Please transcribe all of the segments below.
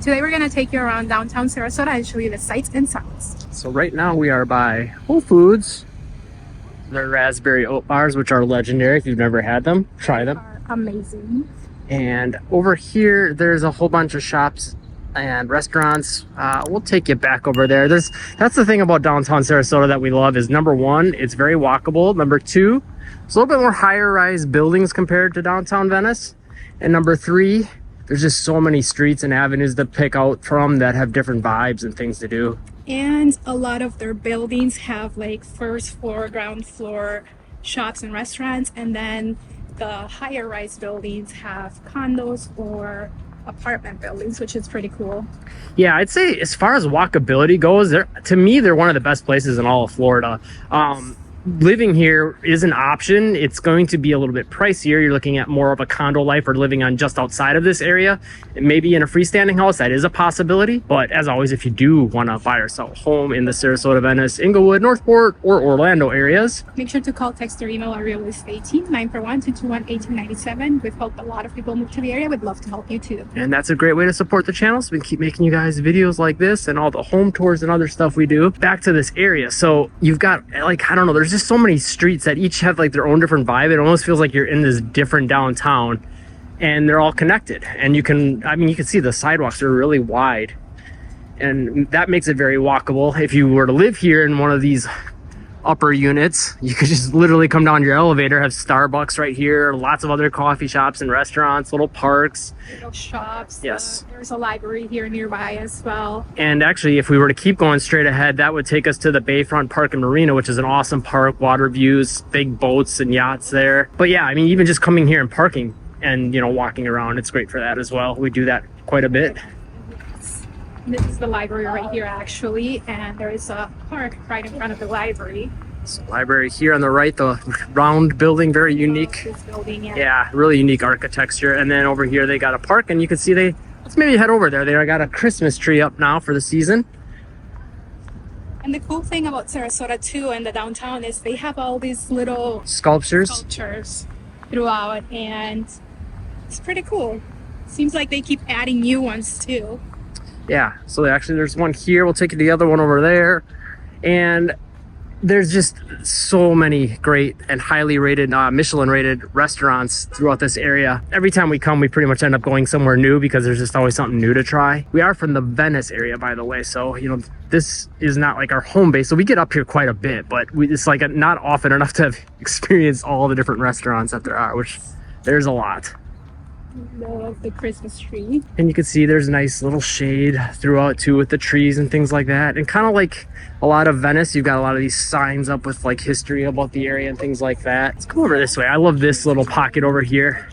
Today we're going to take you around downtown Sarasota and show you the sights and sounds. So right now we are by Whole Foods. They're raspberry oat bars, which are legendary. If you've never had them, try them. They are amazing. And over here, there's a whole bunch of shops and restaurants. We'll take you back over there. That's the thing about downtown Sarasota that we love is number one, it's very walkable. Number two, it's a little bit more higher rise buildings compared to downtown Venice. And number three, there's just so many streets and avenues to pick out from that have different vibes and things to do. And a lot of their buildings have like first floor, ground floor shops and restaurants, and then the higher rise buildings have condos or apartment buildings, which is pretty cool. Yeah, I'd say as far as walkability goes, to me they're one of the best places in all of Florida. Living here is an option. It's going to be a little bit pricier. You're looking at more of a condo life or living on just outside of this area. And maybe in a freestanding house, that is a possibility. But as always, if you do want to buy or sell a home in the Sarasota, Venice, Inglewood, Northport, or Orlando areas, make sure to call, text, or email our real estate team, 941-221-1897. We've helped a lot of people move to the area. We'd love to help you too. And that's a great way to support the channel, so we can keep making you guys videos like this and all the home tours and other stuff we do. Back to this area. So you've got, like, I don't know, there's just so many streets that each have like their own different vibe. It almost feels like you're in this different downtown, and they're all connected. And you can see the sidewalks are really wide, and that makes it very walkable. If you were to live here in one of these upper units, you could just literally come down your elevator, have Starbucks right here, lots of other coffee shops and restaurants, little parks, little shops. Yes. There's a library here nearby as well. And actually, if we were to keep going straight ahead, that would take us to the Bayfront Park and Marina, which is an awesome park, water views, big boats and yachts there. But yeah, I mean, even just coming here and parking and, you know, walking around, it's great for that as well. We do that quite a bit. This is the library right here actually, and there is a park right in front of the library. So library here on the right, the round building, very unique. This building, yeah, really unique architecture. And then over here they got a park, and you can see let's maybe head over there. They got a Christmas tree up now for the season. And the cool thing about Sarasota too and the downtown is they have all these little sculptures throughout, and it's pretty cool. Seems like they keep adding new ones too. Yeah, so there's one here. We'll take you to the other one over there. And there's just so many great and highly rated, Michelin rated restaurants throughout this area. Every time we come, we pretty much end up going somewhere new because there's just always something new to try. We are from the Venice area, by the way. So, you know, this is not like our home base. So we get up here quite a bit, but it's like not often enough to have experienced all the different restaurants that there are, which there's a lot. The Christmas tree, and you can see there's a nice little shade throughout too with the trees and things like that. And kind of like a lot of Venice, you've got a lot of these signs up with like history about the area and things like that. Let's come over this way. I love this little pocket over here.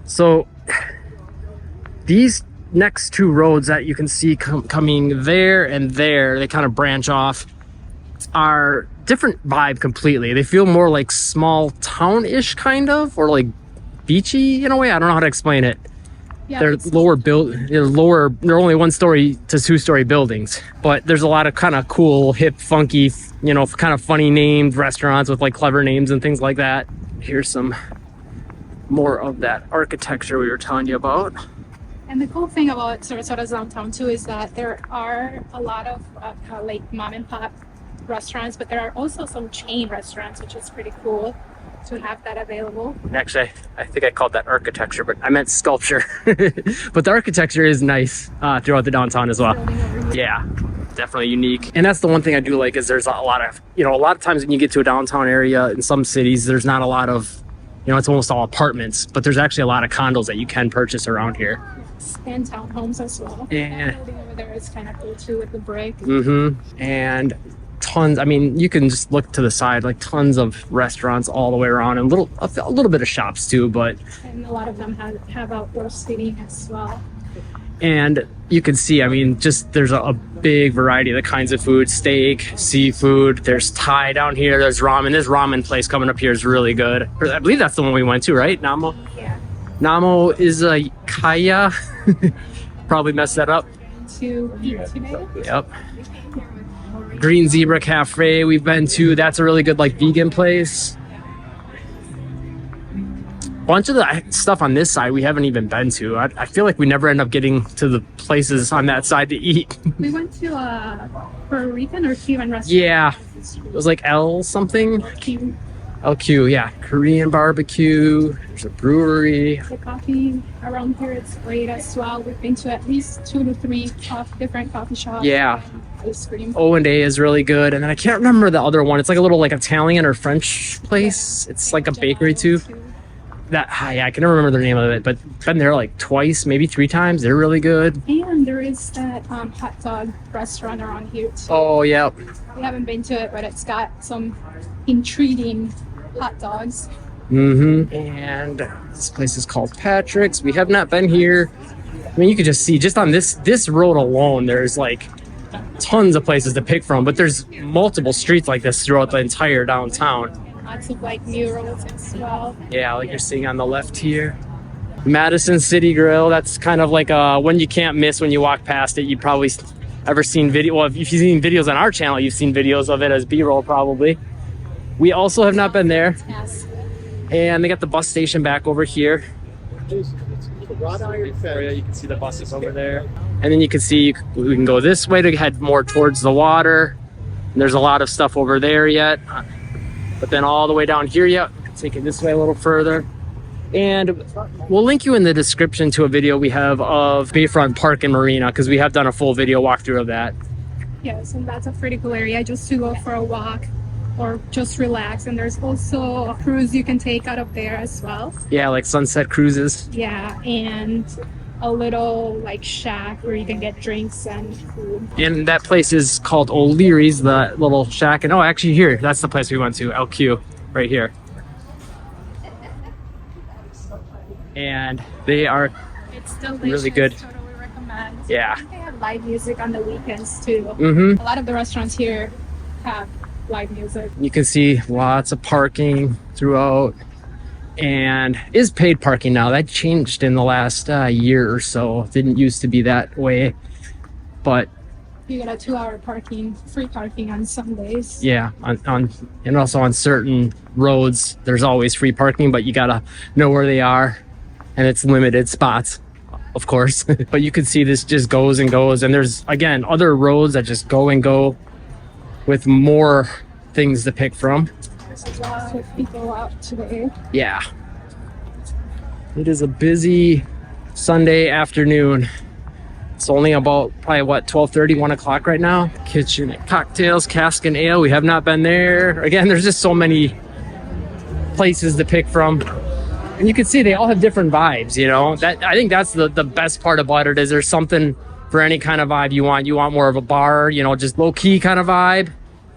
So these next two roads that you can see coming there and there, they kind of branch off, are different vibe completely. They feel more like small town-ish kind of, or like beachy in a way. I don't know how to explain it. Yeah, they're only 1 story to 2 story buildings, but there's a lot of kind of cool, hip, funky, you know, kind of funny named restaurants with like clever names and things like that. Here's some more of that architecture we were telling you about. And the cool thing about Sarasota's downtown too is that there are a lot of like mom and pop restaurants, but there are also some chain restaurants, which is pretty cool to have that available. Actually, I think I called that architecture, but I meant sculpture. But the architecture is nice throughout the downtown as well. Yeah, definitely unique. And that's the one thing I do like is there's a lot of, you know, a lot of times when you get to a downtown area in some cities, there's not a lot of, you know, it's almost all apartments, but there's actually a lot of condos that you can purchase around here. And townhomes as well. Yeah. That building over there is kind of cool too with the brick. And tons, I mean, you can just look to the side, like tons of restaurants all the way around, and a little bit of shops too, but and a lot of them have outdoor seating as well. And you can see, I mean, just there's a big variety of the kinds of food: steak, seafood, there's Thai down here, there's ramen. This ramen place coming up here is really good. I believe that's the one we went to, right? Namo? Yeah. Namo is a kaya. Probably messed that up. To eat today? Yep. Green Zebra Cafe we've been to. That's a really good like vegan place. bunch of the stuff on this side we haven't even been to. I feel like we never end up getting to the places on that side to eat. We went to a Puerto Rican or Cuban restaurant. Yeah, it was like L something. Cuban. LQ, yeah. Korean barbecue. There's a brewery. The coffee around here is great as well. We've been to at least 2 to 3 different coffee shops. Yeah. Ice cream. O&A is really good. And then I can't remember the other one. It's like a little like Italian or French place. It's like a bakery too. Yeah, I can never remember the name of it, but been there like twice, maybe 3 times. They're really good. And there is that hot dog restaurant around here too. Oh, yeah. We haven't been to it, but it's got some intriguing hot dogs. And this place is called Patrick's. We have not been here. I mean, you could just see just on this road alone, there's like tons of places to pick from, but there's multiple streets like this throughout the entire downtown. Lots of like murals as well. Yeah, like you're seeing on the left here. Madison City Grill, that's kind of like one you can't miss when you walk past it. You've probably ever seen video. Well, if you've seen videos on our channel, you've seen videos of it as B-roll probably. We also have not been there. Yes. And they got the bus station back over here. You can see the buses over there. And then you can see we can go this way to head more towards the water. And there's a lot of stuff over there yet. But then all the way down here yet, take it this way a little further. And we'll link you in the description to a video we have of Bayfront Park and Marina, because we have done a full video walkthrough of that. Yes, and that's a pretty cool area just to go for a walk or just relax. And there's also a cruise you can take out of there as well. Yeah, like sunset cruises. Yeah, and a little like shack where you can get drinks and food. And that place is called O'Leary's, the little shack. And oh, actually here, that's the place we went to, LQ, right here. And they are It's delicious. really good. Totally recommend. Yeah. I think they have live music on the weekends too. Mm-hmm. A lot of the restaurants here have live music. You can see lots of parking throughout, and is paid parking now. That changed in the last year or so. It didn't used to be that way, but You get a 2-hour free parking on Sundays. yeah, on and also on certain roads there's always free parking, but you gotta know where they are, and it's limited spots, of course. But you can see this just goes and goes, and there's again other roads that just go and go with more things to pick from. There's a lot of people out today. Yeah, it is a busy Sunday afternoon. It's only about probably what, 12:30, 1 o'clock right now. Kitchen and Cocktails, Cask and Ale. We have not been there. Again, there's just so many places to pick from, and you can see they all have different vibes. You know, that I think that's the best part about it, is there's something for any kind of vibe you want. You want more of a bar, you know, just low key kind of vibe.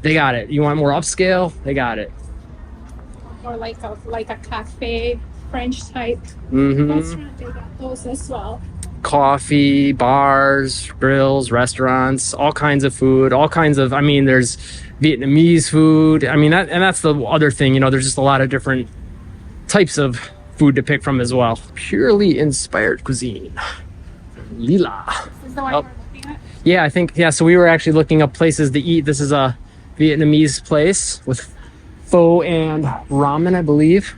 They got it. You want more upscale? They got it. Or like a cafe, French type restaurant. They got those as well. Coffee, bars, grills, restaurants, all kinds of food, all kinds of, I mean, there's Vietnamese food. I mean, that's the other thing, you know, there's just a lot of different types of food to pick from as well. Purely inspired cuisine. Lila. Is the one you're looking at? Yeah, I think, yeah, so we were actually looking up places to eat. This is a Vietnamese place with pho and ramen, I believe.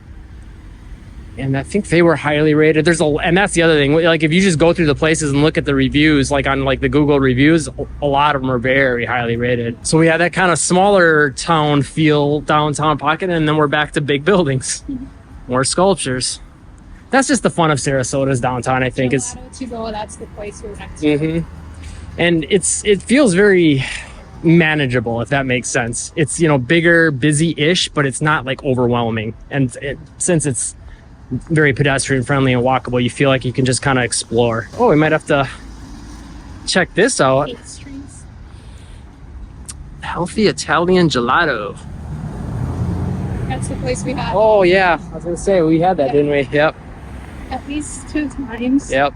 And I think they were highly rated. And that's the other thing. Like, if you just go through the places and look at the reviews, like on like the Google reviews, a lot of them are very highly rated. So we had that kind of smaller town feel, downtown pocket, and then we're back to big buildings, more sculptures. That's just the fun of Sarasota's downtown, I think. It's to go. That's the place we're next to. And it feels very manageable, if that makes sense. It's, you know, bigger, busy-ish, but it's not like overwhelming. And since it's very pedestrian friendly and walkable, you feel like you can just kind of explore. Oh, we might have to check this out. Pastries. Healthy Italian gelato. That's the place we had. Oh yeah, I was gonna say we had that, didn't we? Yep. At least 2 times. Yep.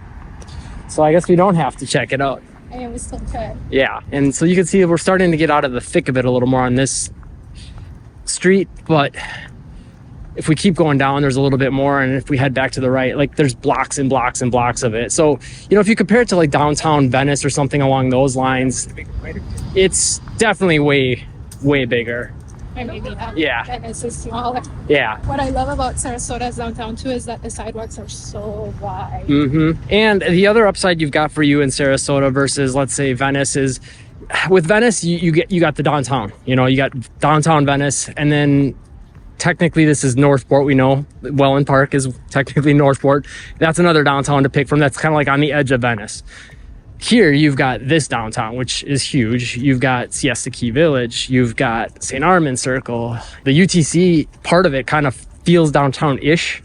So I guess we don't have to check it out. And we still could. Yeah, and so you can see we're starting to get out of the thick of it a little more on this street, but if we keep going down, there's a little bit more, and if we head back to the right, like there's blocks and blocks and blocks of it. So, you know, if you compare it to like downtown Venice or something along those lines, it's definitely way bigger. Or maybe not. Yeah. Venice is smaller. Yeah. What I love about Sarasota's downtown too is that the sidewalks are so wide. And the other upside you've got for you in Sarasota versus, let's say, Venice is, with Venice, you got the downtown. You know, you got downtown Venice, and then technically this is Northport. We know Welland Park is technically Northport. That's another downtown to pick from. That's kind of like on the edge of Venice. Here you've got this downtown, which is huge. You've got Siesta Key Village. You've got St. Armand Circle. The UTC part of it kind of feels downtown-ish,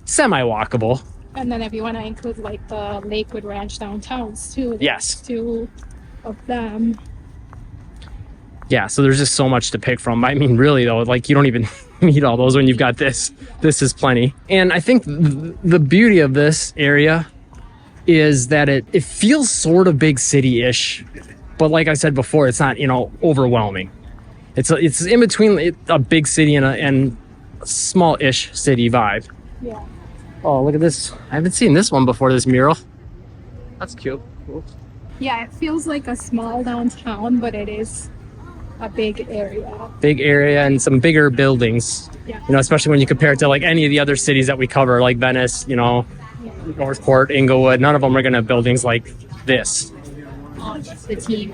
semi-walkable. And then if you want to include like the Lakewood Ranch downtowns too. Yes. Two of them. Yeah, so there's just so much to pick from. I mean, really though, like you don't even need all those when you've got this. This is plenty. And I think the beauty of this area is that it feels sort of big city-ish, but like I said before, it's not, you know, overwhelming. It's in between a big city and a small-ish city vibe. Yeah. Oh, look at this. I haven't seen this one before, this mural. That's cute. Cool. Yeah, it feels like a small downtown, but it is a big area. Big area and some bigger buildings. Yeah. You know, especially when you compare it to like any of the other cities that we cover, like Venice, you know, Northport, Inglewood. None of them are going to have buildings like this. The team.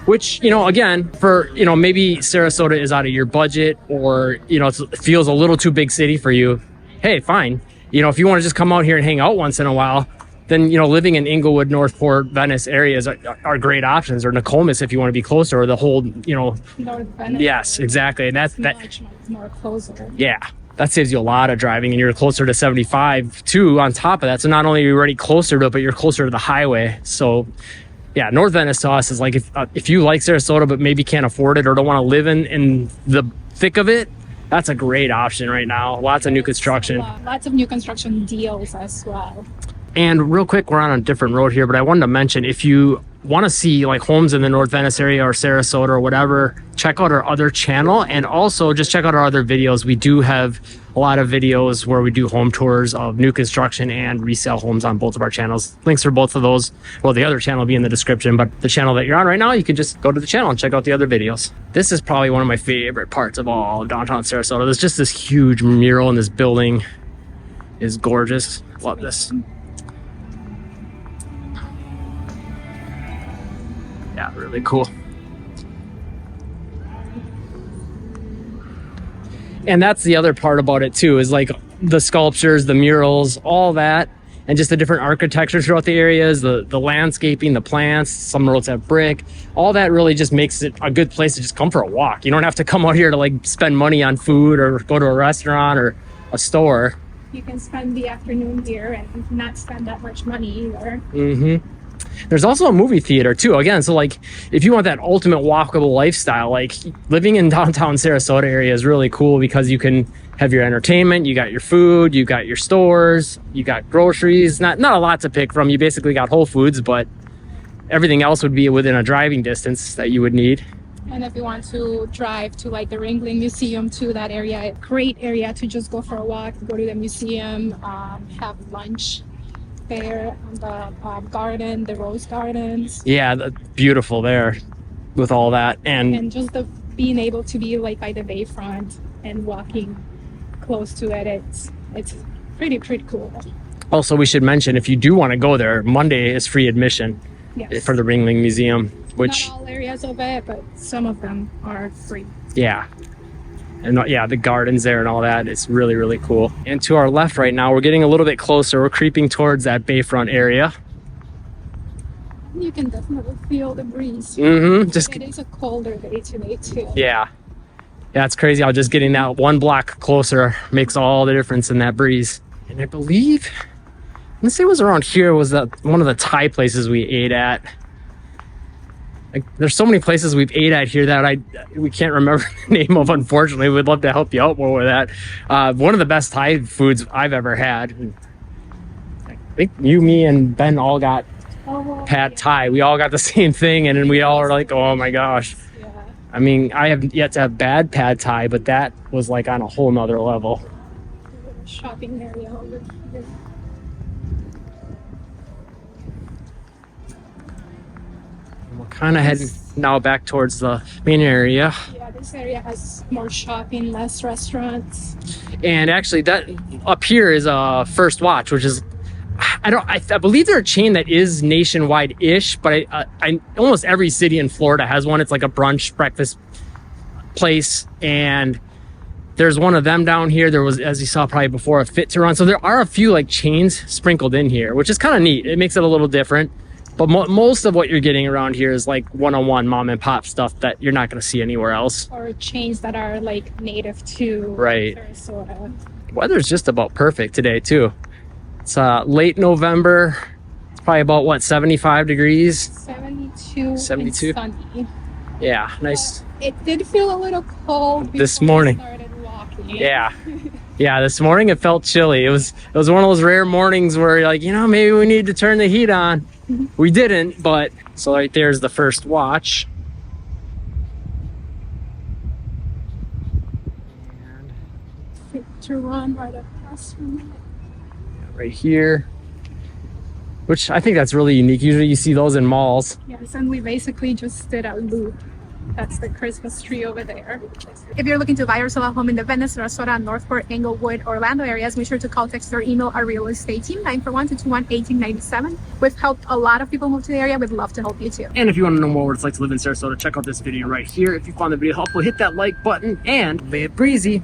Which, you know, again, for, you know, maybe Sarasota is out of your budget, or, you know, it feels a little too big city for you. Hey, fine. You know, if you want to just come out here and hang out once in a while, then, you know, living in Inglewood, Northport, Venice areas are great options, or Nokomis if you want to be closer, or the whole, you know. North Venice. Yes, exactly. And that's much more closer. Yeah. That saves you a lot of driving, and you're closer to 75 too on top of that. So not only are you already closer to it, but you're closer to the highway. So yeah, North Venice to us is like, if you like Sarasota but maybe can't afford it or don't want to live in the thick of it, that's a great option right now. Lots of new construction. Lots of new construction deals as well. And real quick, we're on a different road here, but I wanted to mention, if you want to see like homes in the North Venice area or Sarasota or whatever, check out our other channel, and also just check out our other videos. We do have a lot of videos where we do home tours of new construction and resale homes on both of our channels. Links for both of those, well, the other channel will be in the description, but the channel that you're on right now, you can just go to the channel and check out the other videos. This is probably one of my favorite parts of all of downtown Sarasota. There's just this huge mural, and this building is gorgeous. Love this. Yeah, really cool. And that's the other part about it too, is like the sculptures, the murals, all that, and just the different architecture throughout the areas, the landscaping, the plants. Some roads have brick. All that really just makes it a good place to just come for a walk. You don't have to come out here to like spend money on food or go to a restaurant or a store. You can spend the afternoon here and not spend that much money either. There's also a movie theater too. Again, so like if you want that ultimate walkable lifestyle, like living in downtown Sarasota area is really cool, because you can have your entertainment, you got your food, you got your stores, you got groceries. Not a lot to pick from. You basically got Whole Foods, but everything else would be within a driving distance that you would need. And if you want to drive to like the Ringling Museum to that area, great area to just go for a walk, go to the museum, have lunch there on the garden, the rose gardens. Yeah, beautiful there with all that. And just being able to be like by the Bayfront and walking close to it, it's pretty cool. Also, we should mention, if you do want to go there, Monday is free admission. Yes. For the Ringling Museum, which not all areas of it, but some of them are free. Yeah. And yeah, the gardens there and all that, it's really, really cool. And to our left right now, we're getting a little bit closer. We're creeping towards that Bayfront area. You can definitely feel the breeze. Just it is a colder day today too. Yeah. Yeah, it's crazy how just getting that one block closer makes all the difference in that breeze. And I believe, let's say it was around here, was that one of the Thai places we ate at. Like, there's so many places we've ate at here that we can't remember the name of, unfortunately. We'd love to help you out more with that. One of the best Thai foods I've ever had. I think you, me, and Ben all got pad Thai. We all got the same thing, and then we all were like, oh my gosh. Yeah. I mean, I have yet to have bad pad Thai, but that was like on a whole nother level. Shopping area over here. We're kind of heading now back towards the main area. Yeah, This area has more shopping, less restaurants. And actually, that up here is a First Watch, which is I believe they're a chain that is nationwide-ish, but I almost every city in Florida has one. It's like a brunch breakfast place, and there's one of them down here. There was, as you saw probably before, a Fit to Run. So there are a few like chains sprinkled in here, which is kind of neat. It makes it a little different. But most of what you're getting around here is like one-on-one mom and pop stuff that you're not going to see anywhere else. Or chains that are like native to Sarasota. Weather's just about perfect today too. It's late November. It's probably about what, 75 degrees? 72. 72. And sunny. Yeah, nice. It did feel a little cold this morning. I started walking. Yeah. Yeah, this morning it felt chilly. It was one of those rare mornings where you're like, maybe we need to turn the heat on. We didn't, but so right there's the First Watch. And Fit to Run right across from it. right here, which I think that's really unique. Usually you see those in malls. Yes, and we basically just did a loop. That's the Christmas tree over there. If you're looking to buy or sell a home in the Venice, Sarasota, Northport, Englewood, Orlando areas, make sure to call, text, or email our real estate team, 941-221-1897. We've helped a lot of people move to the area. We'd love to help you too. And if you want to know more what it's like to live in Sarasota, check out this video right here. If you found the video helpful, hit that like button and lay it breezy.